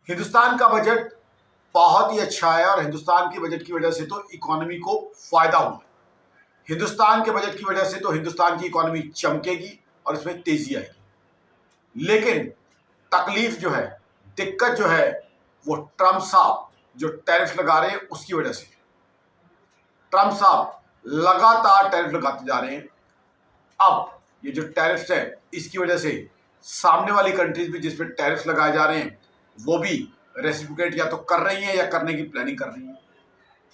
हिंदुस्तान का बजट बहुत ही अच्छा है और हिंदुस्तान के बजट की वजह से तो इकोनॉमी को फायदा हुआ। हिंदुस्तान के बजट की वजह से तो हिंदुस्तान की इकोनॉमी चमकेगी और इसमें तेजी आएगी। लेकिन तकलीफ जो है, दिक्कत जो है, वो ट्रम्प साहब जो टैरिफ लगा रहे हैं उसकी वजह से। ट्रम्प साहब लगातार टैरिफ लगाते जा रहे हैं। अब ये जो टैरिफ्स है इसकी वजह से सामने वाली कंट्रीज भी जिस पे टैरिफ्स लगाए जा रहे हैं वो भी रेसिप्रोकेट या तो कर रही हैं या करने की प्लानिंग कर रही हैं।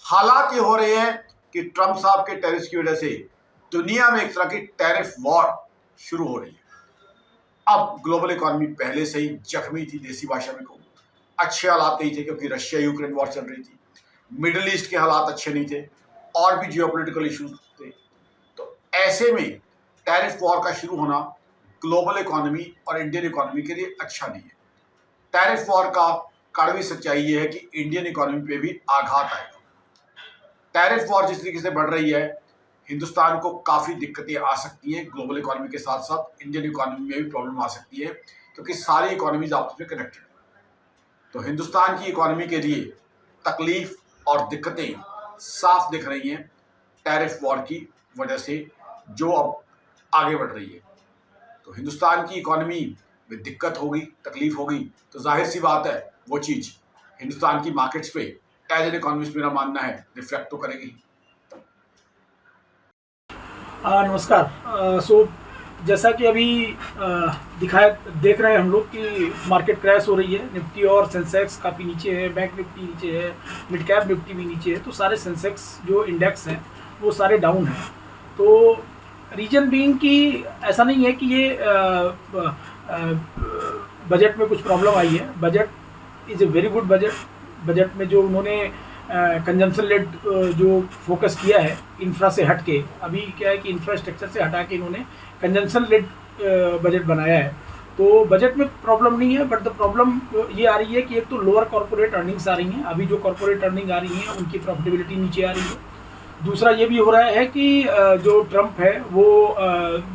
हालात ये हो रहे हैं कि ट्रम्प साहब के टैरिफ की वजह से दुनिया में एक तरह की टैरिफ वॉर शुरू हो रही है। अब ग्लोबल इकोनॉमी पहले से ही जख्मी थी, देसी भाषा में कहूँ अच्छे हालात नहीं थे क्योंकि रशिया यूक्रेन वॉर चल रही थी, मिडिल ईस्ट के हालात अच्छे नहीं थे और भी जियोपॉलिटिकल इश्यूज थे। तो ऐसे में टैरिफ वॉर का शुरू होना ग्लोबल इकोनॉमी और इंडियन इकोनॉमी के लिए अच्छा नहीं है। टैरिफ वॉर का कड़वी सच्चाई ये है कि इंडियन इकोनॉमी पे भी आघात आएगा। टैरिफ वॉर जिस तरीके से बढ़ रही है, हिंदुस्तान को काफ़ी दिक्कतें आ सकती हैं। ग्लोबल इकोनॉमी के साथ साथ इंडियन इकोनॉमी में भी प्रॉब्लम आ सकती है क्योंकि सारी इकोनॉमीज आपस में कनेक्टेड है। तो हिंदुस्तान की इकोनॉमी के लिए तकलीफ और दिक्कतें साफ दिख रही हैं टैरिफ वॉर की वजह से, जो अब आगे बढ़ रही है। तो हिंदुस्तान की इकोनॉमी में दिक्कत होगी, तकलीफ होगी, तो जाहिर सी बात है वो चीज़ हिंदुस्तान की मार्केट्स पे एज एन इकोनॉमिस्ट मेरा मानना है रिफ्लेक्ट तो करेगी। नमस्कार। जैसा कि अभी देख रहे हैं हम लोग कि मार्केट क्रैश हो रही है। निफ्टी और सेंसेक्स काफ़ी नीचे है, बैंक निफ्टी नीचे है, मिड कैप निफ्टी भी नीचे है। तो सारे सेंसेक्स जो इंडेक्स हैं वो सारे डाउन हैं। तो रीजन बीइंग कि ऐसा नहीं है कि ये बजट में कुछ प्रॉब्लम आई है। Budget is a very good budget. Budget में जो उन्होंने कंजम्पशन लेड जो फोकस किया है इंफ्रा से हट के, अभी क्या है कि इंफ्रास्ट्रक्चर से हटा के इन्होंने कंजम्पशन लेड बजट बनाया है। तो बजट में प्रॉब्लम नहीं है, बट द प्रॉब्लम ये आ रही है कि एक तो लोअर कॉर्पोरेट अर्निंग्स आ रही हैं। अभी जो कॉर्पोरेट अर्निंग आ रही हैं उनकी प्रॉफिटेबिलिटी नीचे आ रही है। दूसरा ये भी हो रहा है कि जो ट्रम्प है वो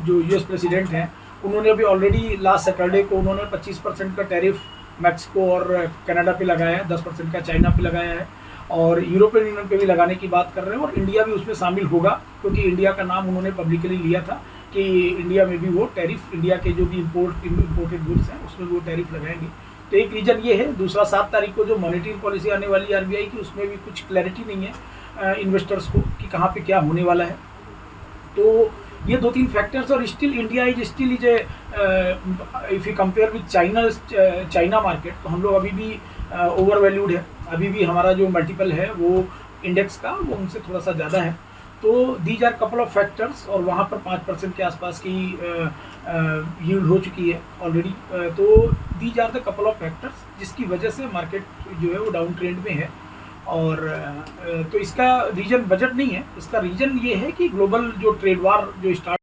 जो यूएस प्रेसिडेंट हैं, उन्होंने अभी ऑलरेडी लास्ट सैटरडे को उन्होंने 25% का टैरिफ मैक्सिको और कनाडा पे लगाया है, 10% का चाइना पे लगाया है और यूरोपियन यूनियन पे भी लगाने की बात कर रहे हैं। और इंडिया भी उसमें शामिल होगा क्योंकि इंडिया का नाम उन्होंने पब्लिकली लिया था कि इंडिया में भी वो टैरिफ, इंडिया के जो भी इम्पोर्टेड गुड्स हैं उसमें वो टैरिफ लगाएंगे। तो एक रीज़न ये है। दूसरा 7 तारीख को जो मॉनेटरी पॉलिसी आने वाली है आरबीआई की, उसमें भी कुछ क्लैरिटी नहीं है इन्वेस्टर्स को कि कहाँ पे क्या होने वाला है। तो ये 2-3 फैक्टर्स और still India is if you compare with China market, तो हम लोग अभी भी ओवर वैल्यूड है। अभी भी हमारा जो मल्टीपल है वो इंडेक्स का वो उनसे थोड़ा सा ज़्यादा है। तो these are couple of factors और वहाँ पर 5% के आसपास की यील्ड हो चुकी है ऑलरेडी। तो these are the couple of factors जिसकी वजह से मार्केट जो है वो डाउन ट्रेंड में है। और तो इसका रीज़न बजट नहीं है, इसका रीज़न ये है कि ग्लोबल जो ट्रेड वार जो स्टार्ट